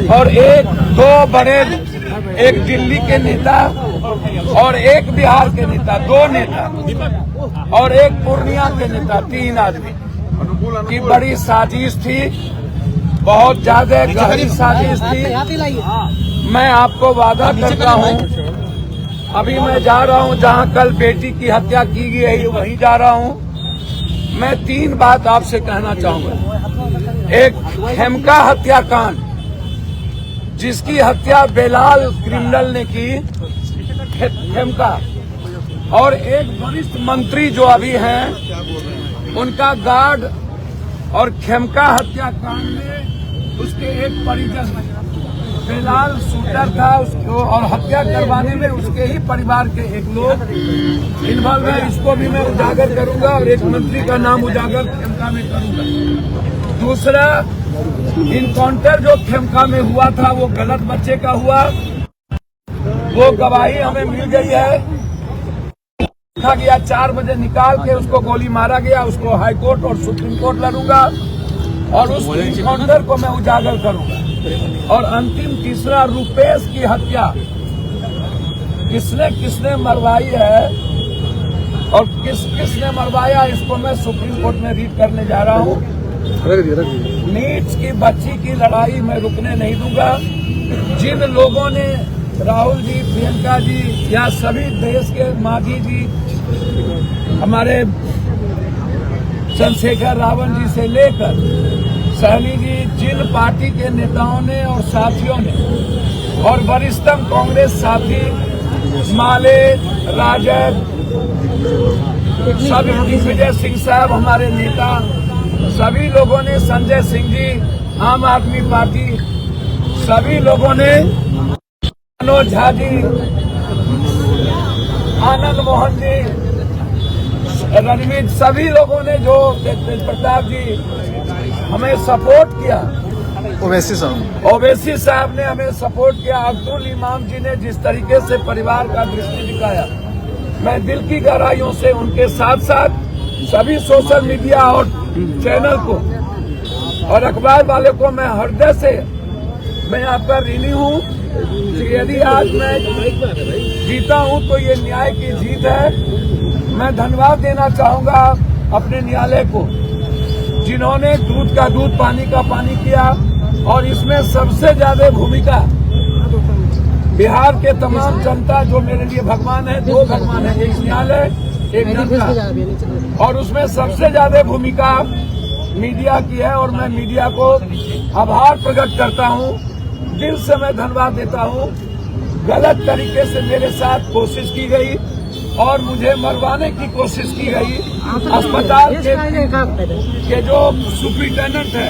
और एक दो बड़े, एक दिल्ली के नेता और एक बिहार के नेता, दो नेता और एक पूर्णिया के नेता, 3 आदमी की बड़ी साजिश थी, बहुत ज्यादा गहरी साजिश थी। मैं आपको वादा करता हूं, अभी मैं जा रहा हूं जहां कल बेटी की हत्या की गई, वहीं जा रहा हूं। मैं 3 बात आपसे कहना चाहूंगा। एक, खेमका हत्याकांड, जिसकी हत्या बेलाल क्रिमिनल ने की, खेमका, और एक वरिष्ठ मंत्री जो अभी हैं, उनका गार्ड, और खेमका हत्याकांड में उसके एक परिजन, बेलाल शूटर था उसको, और हत्या करवाने में उसके ही परिवार के एक लोग इन्वॉल्व है। इसको भी मैं उजागर करूंगा और एक मंत्री का नाम उजागर खेमका में करूंगा। दूसरा, इनकाउंटर जो खेमका में हुआ था वो गलत बच्चे का हुआ, वो गवाही हमें मिल गई है। देखा गया 4 बजे निकाल के उसको गोली मारा गया, उसको हाई कोर्ट और सुप्रीम कोर्ट लड़ूंगा और उस इनकाउंटर को मैं उजागर करूंगा। और अंतिम, तीसरा, रुपेश की हत्या किसने किसने मरवाई है और किसने मरवाया, इसको मैं सुप्रीम कोर्ट में रीड करने जा रहा हूं। नीच की बच्ची की लड़ाई मैं रुकने नहीं दूंगा। जिन लोगों ने, राहुल जी, प्रियंका जी, या सभी देश के मांझी जी, हमारे चंद्रशेखर रावण जी से लेकर सहनी जी, जिन पार्टी के नेताओं ने और साथियों ने, और वरिष्ठतम कांग्रेस साथी माले, राजद, सभी, दिग्विजय सिंह साहब हमारे नेता, सभी लोगों ने, संजय सिंह जी, आम आदमी पार्टी, सभी लोगों ने, मनोज झा जी, आनंद मोहन जी, रणवीर, सभी लोगों ने, जो तेज प्रताप जी, हमें सपोर्ट किया। ओवैसी साहब ने हमें सपोर्ट किया। अब्दुल इमाम जी ने जिस तरीके से परिवार का दृष्टि दिखाया, मैं दिल की गहराइयों से उनके साथ साथ सभी सोशल मीडिया और चैनल को और अखबार वाले को मैं हृदय से, मैं आपका ऋणी हूँ कि यदि आज मैं जीता हूँ तो ये न्याय की जीत है। मैं धन्यवाद देना चाहूंगा अपने न्यायालय को, जिन्होंने दूध का दूध, पानी का पानी किया, और इसमें सबसे ज्यादा भूमिका बिहार के तमाम जनता, जो मेरे लिए भगवान है, 2 भगवान है, एक न्यायालय, एक जनता, और उसमें सबसे ज्यादा भूमिका मीडिया की है। और मैं मीडिया को आभार प्रकट करता हूँ, दिल से मैं धन्यवाद देता हूँ। गलत तरीके से मेरे साथ कोशिश की गई और मुझे मरवाने की कोशिश की गई। अस्पताल के जो सुपरिटेंडेंट है,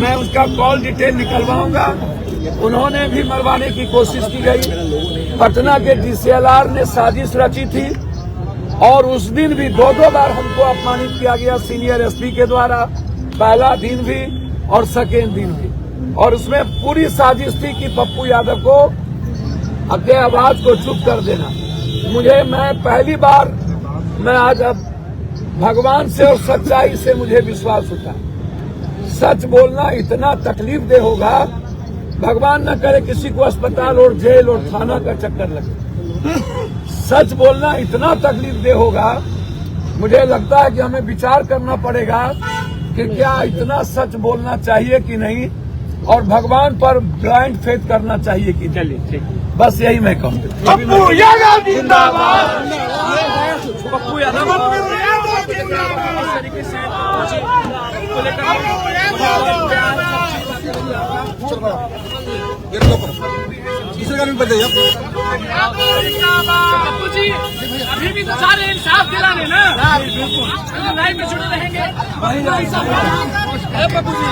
मैं उसका कॉल डिटेल निकलवाऊंगा, उन्होंने भी मरवाने की कोशिश की गई। पटना के DCLR ने साजिश रची थी और उस दिन भी 2 बार हमको अपमानित किया गया सीनियर SP के द्वारा, पहला दिन भी और सेकेंड दिन भी। और उसमें पूरी साजिश थी कि पप्पू यादव को अपने आवाज को चुप कर देना। मैं पहली बार, मैं आज अब भगवान से और सच्चाई से मुझे विश्वास होता है। सच बोलना इतना तकलीफ दे होगा, भगवान न करे किसी को अस्पताल और जेल और थाना का चक्कर लगे। सच बोलना इतना तकलीफ दे होगा, मुझे लगता है कि हमें विचार करना पड़ेगा कि क्या इतना सच बोलना चाहिए कि नहीं, और भगवान पर ब्लाइंड फेथ करना चाहिए कि। चलिए ठीक, बस यही मैं कहूँगा। पप्पू यादव जिंदाबाद, पप्पू यादव इस तरीके से पप्पू जी अभी भी तो सारे इंसाफ दिलाने ना, बिल्कुल लाइन में जुड़े रहेंगे। पप्पू जी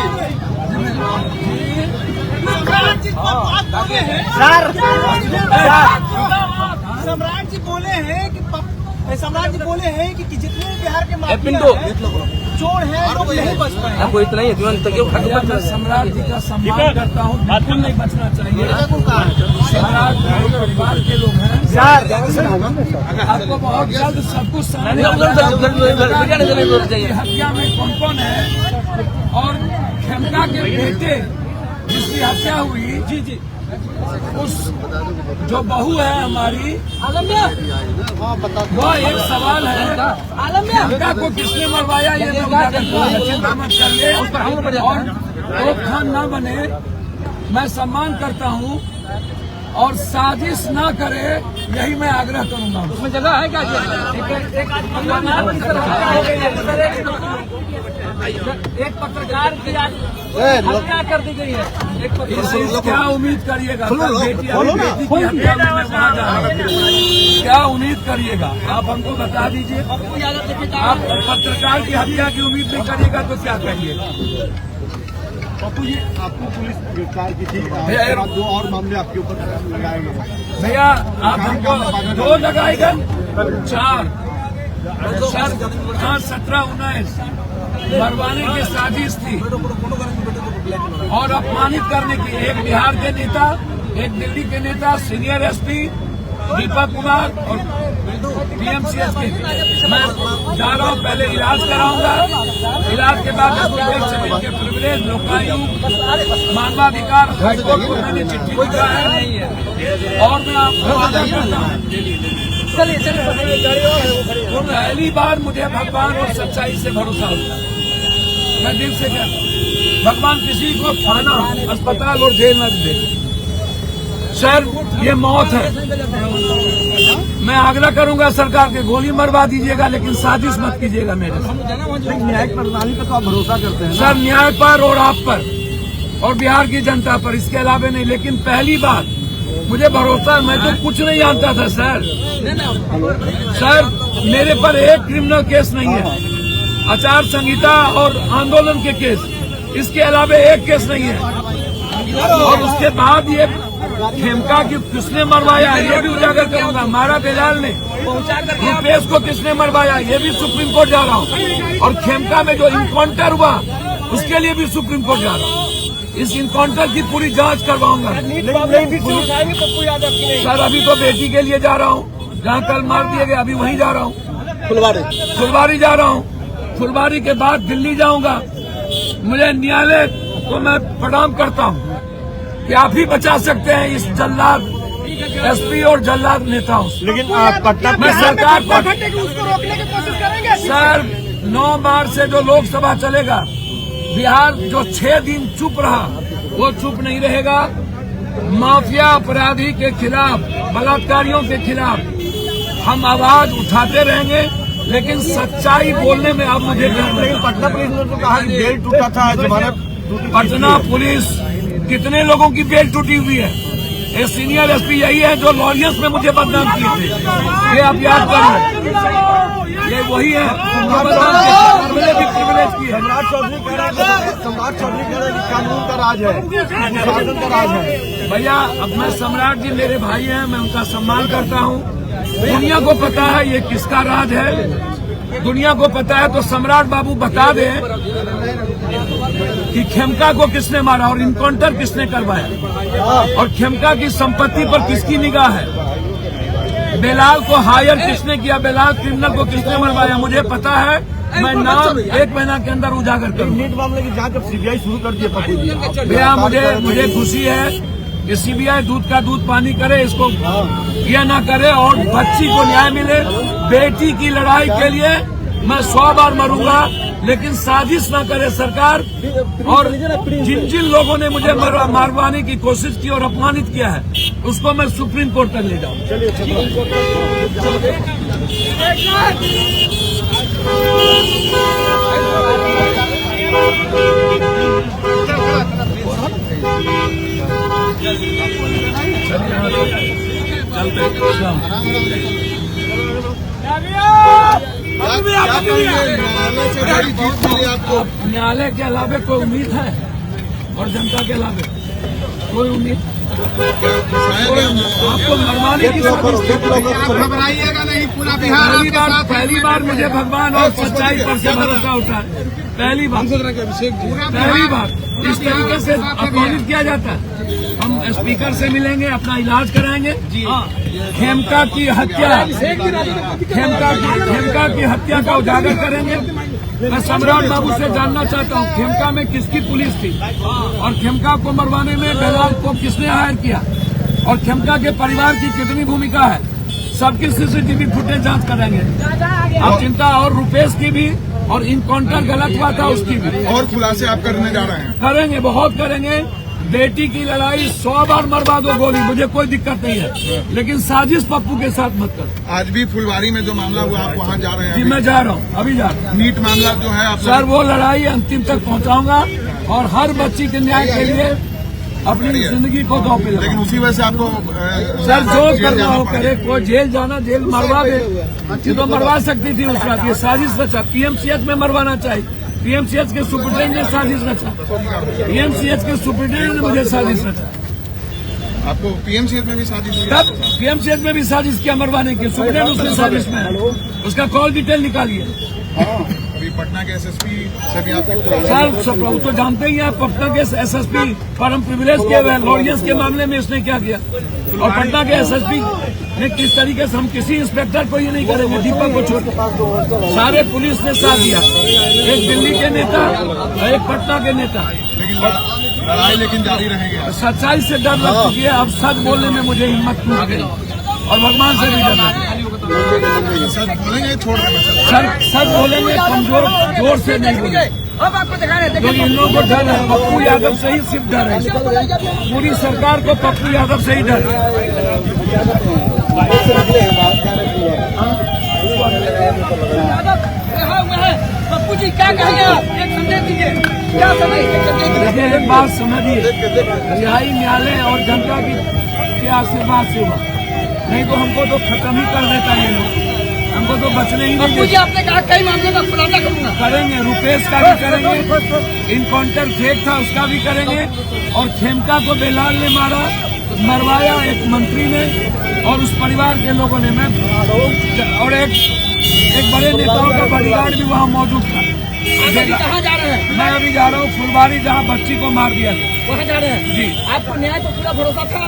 सम्राट जी बोले हैं कि जितने बिहार के माफिया चोर हैं लोग नहीं बच पाए। आपको इतना ही सम्राट जी का सम्मान करता हूँ, बिल्कुल नहीं बचना चाहिए। परिवार के लोग हैं आपको बहुत जल्द सब कुछ हत्या में कौन कौन है और खेमका के बेटे जिसकी हत्या हुई जी उस जो बहू है हमारी वो एक सवाल है खेमका को किसने मरवाया ये चिंता मत करिए और रोकथाम न बने। मैं सम्मान करता हूँ और साजिश ना करे यही मैं आग्रह करूंगा। उसमें जगह है क्या? एक पत्रकार की हत्या कर दी गई है। क्या उम्मीद करिएगा? बेटी की हत्या में वहाँ जा रहा हूं। क्या उम्मीद करिएगा? आप हमको बता दीजिए। आप पत्रकार की हत्या की उम्मीद नहीं करिएगा तो क्या करिएगा? बापू जी, आपको पुलिस गिरफ्तार की थी, 2 और मामले आपके ऊपर लगाए गए। भैया आप हमको 2 लगाए गए 4 17-19 मरवाने की साजिश थी और अपमानित करने की। एक बिहार के नेता, एक दिल्ली के नेता, सीनियर एसपी दीपक कुमार और पीएमसीएच के। मैं जा रहा हूँ, पहले इलाज कराऊंगा, इलाज के बाद प्रिविलेज लोकायुक्त मानवाधिकार हाईकोर्ट को मैंने चिट्ठी लिखा है और मैं आपको वादा करता हूँ पहली बार मुझे भगवान और सच्चाई से भरोसा होता है। मैं दिल से कहता हूँ भगवान किसी को थाना, अस्पताल और जेल न दे। सर ये मौत है। मैं आग्रह करूंगा सरकार के गोली मरवा दीजिएगा लेकिन साजिश मत कीजिएगा मेरे साथ। न्यायिक प्रणाली पर तो आप भरोसा करते हैं सर, न्याय पर और आप पर और बिहार की जनता पर, इसके अलावा नहीं। लेकिन पहली बार मुझे भरोसा, मैं तो कुछ नहीं जानता था सर। मेरे पर एक क्रिमिनल केस नहीं है, आचार संहिता और आंदोलन के केस, इसके अलावा एक केस नहीं है। और उसके बाद ये खेमका की किसने मरवाया ये भी उजागर करूंगा। मारा बेलाल ने, रुपेश को किसने मरवाया ये भी सुप्रीम कोर्ट जा रहा हूँ। और खेमका में जो इनकाउंटर हुआ उसके लिए भी सुप्रीम कोर्ट जा रहा हूँ। इस इनकाउंटर की पूरी जांच करवाऊंगा। सर अभी तो बेटी के लिए जा रहा हूँ, जहाँ कल मार दिए गए, अभी वहीं जा रहा हूँ। फुलवारी जा रहा हूँ। फुलवारी के बाद दिल्ली जाऊंगा। मुझे न्यायालय को मैं प्रणाम करता हूँ कि आप ही बचा सकते हैं इस जल्लाद एसपी और जल्लाद नेताओं से। लेकिन पटना मैं सरकार को उसको रोकने की कोशिश करेंगे। सर 9 मार्च से जो लोकसभा चलेगा, बिहार जो 6 दिन चुप रहा वो चुप नहीं रहेगा। माफिया अपराधी के खिलाफ, बलात्कारियों के खिलाफ हम आवाज उठाते रहेंगे, लेकिन सच्चाई बोलने में अब मुझे पटना पुलिस ने तो कहा कि बेल टूटा था, जमानत। पटना पुलिस कितने लोगों की बेल टूटी हुई है? ये सीनियर एसपी यही है जो लॉरियंस में मुझे बदनाम किए थे। ये आप याद कर लें, ये वही है मुझे भी प्रिविलेज की है। सम्राट चौधरी कह रहे हैं कि कानून का राज है, शासन का राज है। भैया अब मैं सम्राट जी मेरे भाई हैं, मैं उनका सम्मान करता हूँ। दुनिया को पता है ये किसका राज है, दुनिया को पता है। तो सम्राट बाबू बता दें कि खेमका को किसने मारा और इनकाउंटर किसने करवाया और खेमका की संपत्ति पर किसकी निगाह है, बेलाल को हायर किसने किया, बेलाल क्रिमिनल को किसने मरवाया, मुझे पता है। मैं नाम 1 महीना के अंदर उजागर करूँ। नीट मामले की जांच अब सीबीआई शुरू कर दी है। भैया मुझे खुशी है कि सीबीआई दूध का दूध पानी करे, इसको ये ना करे और बच्ची को न्याय मिले। बेटी की लड़ाई के लिए मैं 100 बार मरूंगा, लेकिन साजिश ना करे सरकार। और जिन जिन लोगों ने मुझे मारवाने की कोशिश की और अपमानित किया है उसको मैं सुप्रीम कोर्ट तक ले जाऊं। न्यायालय के अलावा कोई उम्मीद है और जनता के अलावा कोई उम्मीद? आपको मरवाने की घबराइएगा नहीं, पूरा बिहार पहली बार मुझे भगवान और सच्चाई पर से भरोसा उठा है। पहली बार इस तरीके से अपमानित किया जाता है। हम स्पीकर से मिलेंगे, अपना इलाज कराएंगे। खेमका की हत्या, खेमका की हत्या का उजागर करेंगे। मैं सम्राट बाबू से जानना चाहता हूँ, खेमका में किसकी पुलिस थी और खेमका को मरवाने में बेलाल को किसने हायर किया और खेमका के परिवार की कितनी भूमिका है, सबकी सीसीटीवी फुटेज जांच करेंगे। अब चिंता और रुपेश की भी और इनकाउंटर गलत हुआ था उसकी भी और खुलासे आप करने जा रहे हैं? करेंगे, बहुत करेंगे। बेटी की लड़ाई 100 बार मरवा दो गोली, मुझे कोई दिक्कत नहीं है, लेकिन साजिश पप्पू के साथ मत करो। आज भी फुलवारी में जो मामला हुआ, आप वहाँ जा रहे हैं? जी मैं जा रहा हूँ, अभी जा रहा हूँ। नीट मामला जो है आप सर, वो लड़ाई अंतिम तक पहुँचाऊंगा और हर बच्ची के न्याय के लिए अपनी जिंदगी को दांव पे लगाऊंगा। लेकिन उसी वजह से आपको सर जो करना हो करे, कोई जेल जाना, जेल मरवा दे, ये तो मरवा सकती थी उस रात। ये साजिश रचा, पीएमसीएच में मरवाना चाहिए। पीएमसीएच के सुप्रिंटेंडेंट ने साजिश रचा, पीएमसीएच के सुप्रिंटेंडेंट ने मुझे साजिश रचा। आपको पीएमसीएच में भी साजिश हुई? तब पीएमसीएच में भी साजिश किया मरवाने की, सुप्रिंटेंडेंट उसने साजिश में है। उसका कॉल डिटेल निकालिए। अभी पटना के एसएसपी से भी आपके सर सब लोग तो जानते ही हैं, पटना के एसएसपी परम प्रिविलेज किए हुए हैं। लॉरियंस के मामले में इसने क्या किया और पटना के एसएसपी ने किस तरीके से, हम किसी इंस्पेक्टर को ये नहीं करेंगे, दीपक को छोड़, सारे पुलिस ने साथ दिया। एक दिल्ली के नेता, एक पटना के नेता। लड़ाई लेकिन जारी रहेगी। सच्चाई से डर लग चुकी है, अब सच बोलने में मुझे हिम्मत टूट गई और भगवान से भी डर लगा। सच बोलेंगे छोड़ देंगे? सच बोलेंगे, कमजोर जोर से नहीं बोलेंगे। अब आपको दिखा रहे हैं, क्योंकि इन लोगों को डर है, पप्पू यादव से ही सिर्फ डर है। पूरी सरकार को पप्पू यादव से ही डर है। पप्पू जी क्या कहेंगे आप? एक संदेश दीजिए, क्या देखिए, एक बात समझिए, रिहाई न्यायालय और जनता के आशीर्वाद से हुआ, नहीं तो हमको तो खत्म ही कर देता है लोग, हमको तो बचने ही नहीं देते। आपने कहा कई मामलों का खुलासा करूंगा। करेंगे, रुपेश का भी करेंगे, इनकाउंटर फेक था उसका भी करेंगे, और खेमका को बेलाल ने मरवाया एक मंत्री ने और उस परिवार के लोगों ने। मैं और एक बड़े नेताओं का बॉडीगार्ड भी वहाँ मौजूद था। कहाँ जा रहे हैं? मैं अभी जा रहा हूँ फुलवारी, जहाँ बच्ची को मार दिया था, वहाँ जा रहे हैं। जी, आपको न्याय को पूरा भरोसा था?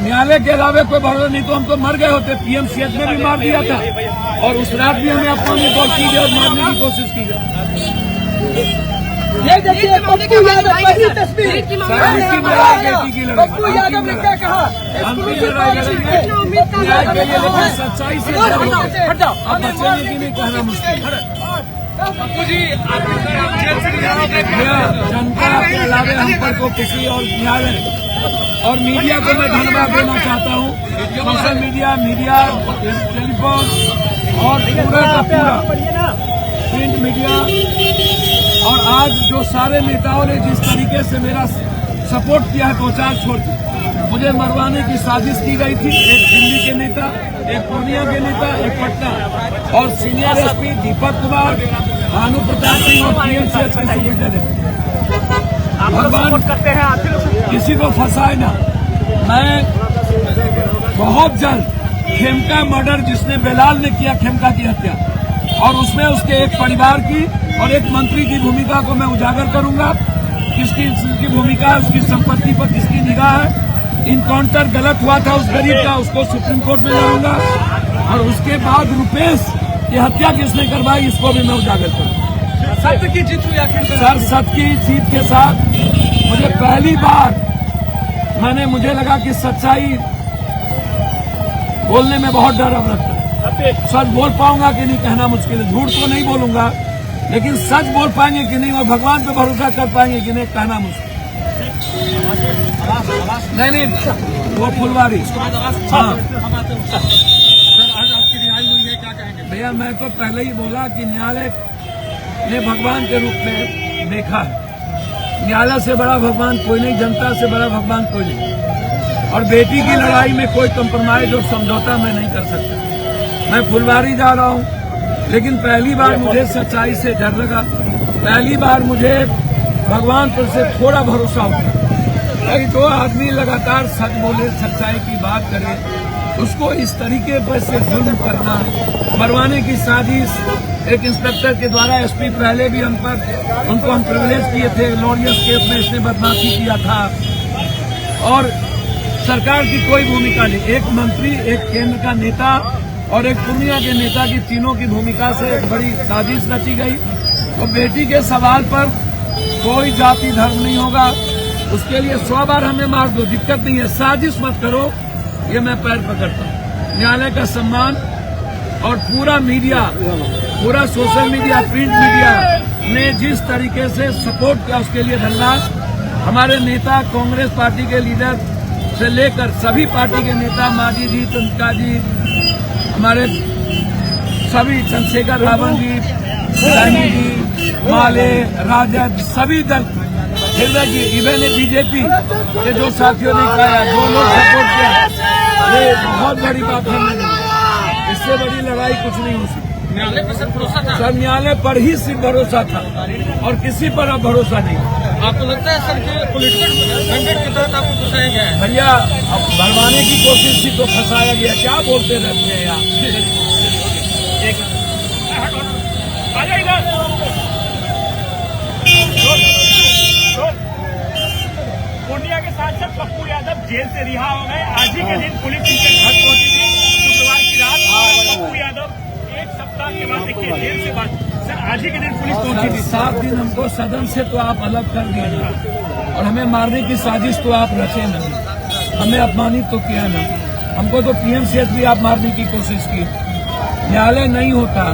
न्यायालय के अलावा कोई भरोसा नहीं तो हम तो मर गए होते। पीएमसीएच में भी मार दिया था और उस रात भी हमें अपने कॉल की गई और मारने की कोशिश की गई। ये देखिए पप्पू यादव, पहली तस्वीर। बेटी की लड़ाई, पप्पू यादव ने क्या कहा? अंतिम लड़ाई लड़ेंगे न्याय के लिए, लेकिन सच्चाई से अब बचने की नहीं कहना मुश्किल। पप्पू जी, जनता के अलावा हम पर को किसी और न्यायालय और मीडिया को मैं धन्यवाद देना चाहता हूँ। सोशल मीडिया, टेलीफोन और पूरा का पूरा प्रिंट मीडिया, और आज जो सारे नेताओं ने जिस तरीके से मेरा सपोर्ट किया है, प्रचार छोड़ के मुझे मरवाने की साजिश की गई थी। एक दिल्ली के नेता, एक पूर्णिया के नेता, एक पटना, और सीनियर एसपी दीपक कुमार, भानु प्रताप सिंह और पीएमसीएच के सुप्रिंटेंडेंट। भगवान करते हैं किसी को फंसाए ना। मैं बहुत जल्द खेमका मर्डर जिसने बेलाल ने किया, खेमका की हत्या, और उसमें उसके एक परिवार की और एक मंत्री की भूमिका को मैं उजागर करूंगा। किसकी भूमिका है, उसकी संपत्ति पर किसकी निगाह है। इनकाउंटर गलत हुआ था उस गरीब का, उसको सुप्रीम कोर्ट में लाऊंगा, और उसके बाद रुपेश की हत्या किसने करवाई, इसको भी मैं उजागर करूंगा। सत्य की जीत हुई आखिर सर, सत्य की जीत के साथ मुझे पहली बार मुझे लगा कि सच्चाई बोलने में बहुत डर अब लगता है। सच बोल पाऊंगा कि नहीं कहना मुश्किल है। झूठ तो नहीं बोलूंगा, लेकिन सच बोल पाएंगे कि नहीं और भगवान पे भरोसा कर पाएंगे कि नहीं कहना मुश्किल। नहीं, वो फुलवारी। हाँ सर, आज आपकी रिहाई हुई है, क्या कहेंगे? भैया, मैं तो पहले ही बोला कि न्यायालय ने भगवान के रूप में देखा है। न्यायालय से बड़ा भगवान कोई नहीं, जनता से बड़ा भगवान कोई नहीं, और बेटी की लड़ाई में कोई कंप्रोमाइज और समझौता मैं नहीं कर सकता। मैं फुलवारी जा रहा हूँ, लेकिन पहली बार मुझे सच्चाई से डर लगा। पहली बार मुझे भगवान पर से थोड़ा भरोसा हुआ। दो आदमी लगातार सच बोले, सच्चाई की बात करे, उसको इस तरीके पर से जुल्म करना, मरवाने की साजिश, एक इंस्पेक्टर के द्वारा एसपी पहले भी उनको हम प्रिविलेज किए थे। लॉरियस केस में इसने बदमाशी किया था और सरकार की कोई भूमिका नहीं। एक मंत्री, एक केंद्र का नेता और एक पूर्णिया के नेता की तीनों की भूमिका से बड़ी साजिश रची गई। तो बेटी के सवाल पर कोई जाति धर्म नहीं होगा, उसके लिए 100 बार हमें मार दो, दिक्कत नहीं है, साजिश मत करो, ये मैं पैर पकड़ता हूँ। न्यायालय का सम्मान और पूरा मीडिया, पूरा सोशल मीडिया, प्रिंट मीडिया ने जिस तरीके से सपोर्ट किया उसके लिए धन्यवाद। हमारे नेता, कांग्रेस पार्टी के लीडर से लेकर सभी पार्टी के नेता, मांझी जी, चंद्रिका जी, हमारे सभी, चंद्रशेखर रावण जी, सैनी जी, माले, राजद, सभी दल, हृदय जी, इवन बीजेपी के जो साथियों ने कहा, जो लोग सपोर्ट किया, ये बहुत बड़ी बात है। इससे बड़ी लड़ाई कुछ नहीं हो सकती। न्यायालय पर सर भरोसा था, सर न्यायालय पर ही सिर्फ भरोसा था और किसी पर अब भरोसा नहीं। आपको लगता है सर कि पॉलिटिकल मैंडेट के तहत आपको फंसाया गया है? भैया अब भरवाने की कोशिश थी तो फंसाया गया, क्या बोलते रहते हैं यार। पूर्णिया के सांसद पप्पू यादव जेल से रिहा हो गए। आज ही के दिन पुलिस इनके घर पहुंची थी शुक्रवार की रात। पप्पू यादव एक सप्ताह के बाद, देखिए जेल से बाद सर आज ही के दिन पुलिस पहुंची थी। 7 दिन हमको सदन से तो आप अलग कर दिए ना, और हमें मारने की साजिश तो आप रचे ना, हमें अपमानित तो किया ना, हमको तो पीएमसीएच भी आप मारने की कोशिश की। न्यायालय नहीं होता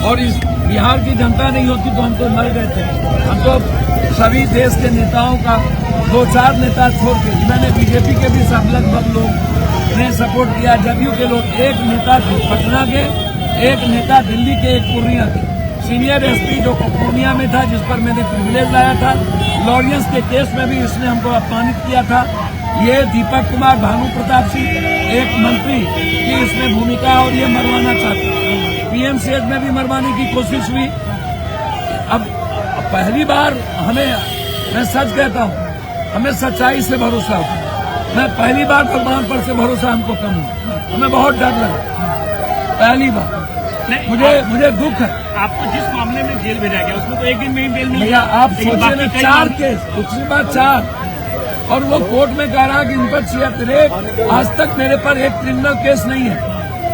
और इस बिहार की जनता नहीं होती तो हम तो मर गए थे। हम तो सभी देश के नेताओं का 2-4 नेता छोड़ के, मैंने बीजेपी के भी सब लगभग लोग ने सपोर्ट किया, जदयू के लोग, एक नेता पटना के, एक नेता दिल्ली के, एक पूर्णिया के, सीनियर एसपी जो पूर्णिया में था, जिस पर मैंने प्रिविलेज लाया था। लॉरियस के केस में भी इसने हमको अपमानित किया था। ये दीपक कुमार, भानु प्रताप सिंह, एक मंत्री की इसमें भूमिका, और ये मरवाना चाहते। पीएमसीएच में भी मरवाने की कोशिश हुई। अब पहली बार मैं सच कहता हूँ, हमें सच्चाई से भरोसा होता। मैं पहली बार भगवान पर से भरोसा हमको कम हुआ, हमें बहुत डर लगा पहली बार। मुझे दुख है। आपको जिस मामले में जेल भेजा गया उसमें तो एक दिन में ही बेल मिल भैया गया। आप सोचिए ना, 4 केस, दूसरी बात 4, और वो कोर्ट में कह रहा कि इन पर 76, आज तक मेरे पर एक क्रिमिनल केस नहीं है।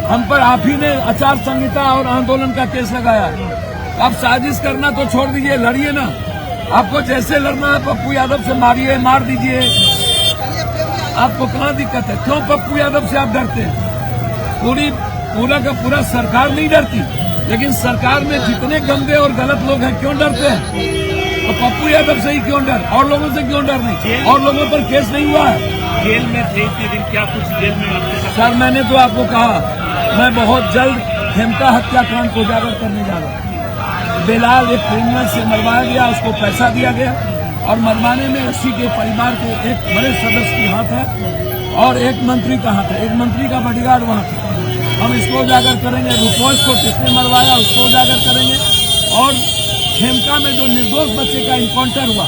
हम पर आप ही ने आचार संहिता और आंदोलन का केस लगाया। आप साजिश करना तो छोड़ दीजिए, लड़िए ना। आपको जैसे लड़ना है पप्पू यादव से मारिए, मार दीजिए, आपको कहाँ दिक्कत है? क्यों पप्पू यादव से आप डरते हैं? पूरा का पूरा सरकार नहीं डरती, लेकिन सरकार में जितने गंदे और गलत लोग हैं क्यों डरते हैं? तो पप्पू यादव से ही क्यों डर, और लोगों से क्यों डर नहीं? और लोगों पर केस नहीं हुआ है। जेल में थे इतने दिन, क्या कुछ जेल में आपके? सर मैंने तो आपको कहा, मैं बहुत जल्द खेमका हत्याकांड को उजागर करने जा रहा हूँ। बेलाल एक क्रिमिनल से मरवाया गया, उसको पैसा दिया गया, और मरवाने में उसी के परिवार के एक बड़े सदस्य की हाथ है और एक मंत्री का हाथ है, एक मंत्री का बॉडीगार्ड वहाँ था। हम इसको उजागर करेंगे, रुपौज को किसने मरवाया उसको उजागर करेंगे, और खेमका में जो निर्दोष बच्चे का इनकाउंटर हुआ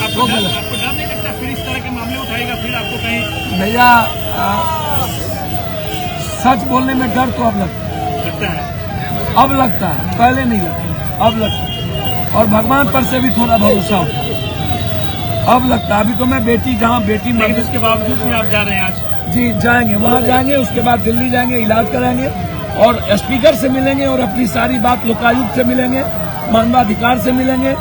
आपको डर नहीं लगता फिर इस तरह के मामले उठाएगा, फिर आपको कहीं? भैया सच बोलने में डर तो अब लगता है, अब लगता है, पहले नहीं लगता, अब लगता है। और भगवान पर से भी थोड़ा भरोसा होता है, अब लगता है। अभी तो मैं बेटी, जहाँ बेटी मरी, उसके बावजूद भी आप जा रहे हैं आज? जी जाएंगे, वहाँ जाएंगे, उसके बाद दिल्ली जाएंगे, इलाज कराएंगे, और स्पीकर से मिलेंगे, और अपनी सारी बात लोकायुक्त से मिलेंगे, मानवाधिकार से मिलेंगे,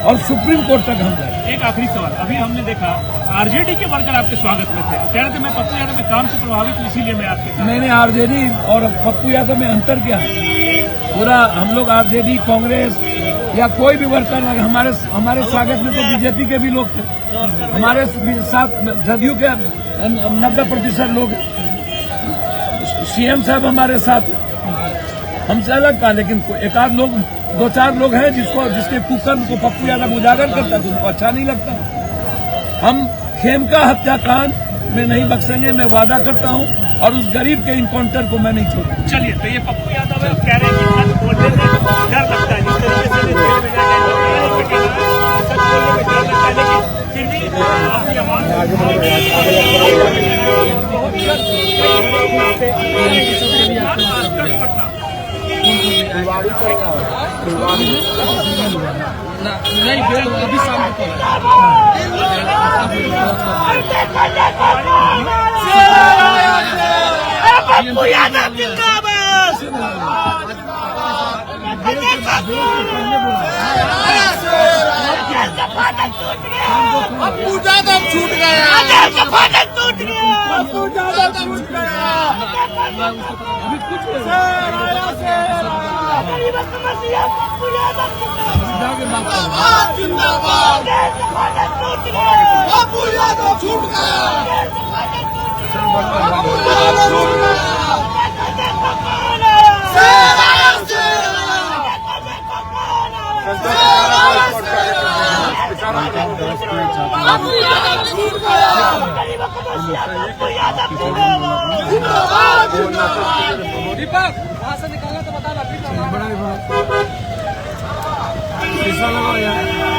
और सुप्रीम कोर्ट तक हम जाएंगे। एक आखिरी सवाल, अभी हमने देखा आरजेडी के वर्कर आपके स्वागत में थे, कह रहे थे मैं पप्पू यादव के काम से प्रभावित हूं, इसीलिए मैं आपके। मैंने आरजेडी और पप्पू यादव में अंतर क्या है? पूरा हम लोग आरजेडी, कांग्रेस या कोई भी वर्कर, हमारे स्वागत में तो बीजेपी के भी लोग थे, हमारे साथ जदयू के 90% लोग, सीएम साहब हमारे साथ, हमसे अलग था, लेकिन एक आध लोग, 2-4 लोग हैं जिसके कुकर्म को पप्पू यादव उजागर करता है, उनको अच्छा नहीं लगता। हम खेमका हत्याकांड में नहीं बख्शेंगे, मैं वादा करता हूं, और उस गरीब के इनकाउंटर को मैं नहीं छोड़ूंगा। चलिए, तो ये पप्पू यादव है, कह रहे हैं कि सच बोलने में डर लगता है, जिस तरीके से जेल में सच बोलने में डर लगता है, लेकिन फिर भी आपकी आवाज बहुत नहीं बेल अभी शाम को पप्पू यादव जिंदाबाद। पप्पू यादव छूट गया, टूट गया। पप्पू यादव छूट गया। अभी कुछ जिंदाबाद जिंदाबाद, पप्पू यादव छूट गया, पप्पू यादव छूट गया। दीपक वहाँ से निकालना तो बता रहा बड़ा पैसा लगा यार।